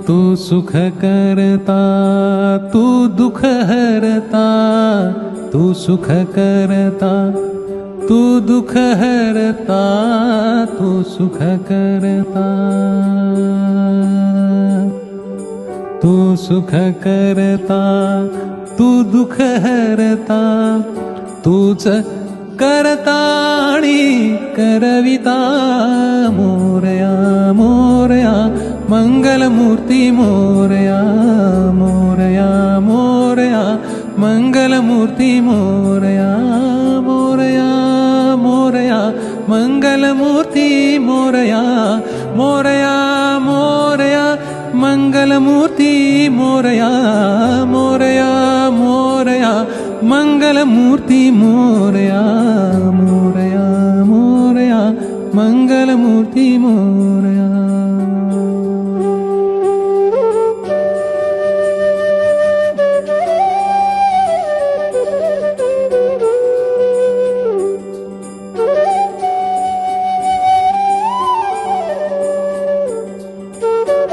तू सुख करता तू दुख हरता, तू सुख करता तू दुख हरता, तू सुख करता, तू सुख करता तू दुख हरता, तूच करता आणि करविता. मोरया मोरया मंगलमूर्ती मोरया, मोरया मोरया मंगलमूर्ती मोरया, मोरया मोरया मंगलमूर्ती मोरया, मोरया मोरया मंगलमूर्ती मोरया, मोरया मोरया मंगलमूर्ती मोरया, मोरया मोरया मंगलमूर्ती मोरया.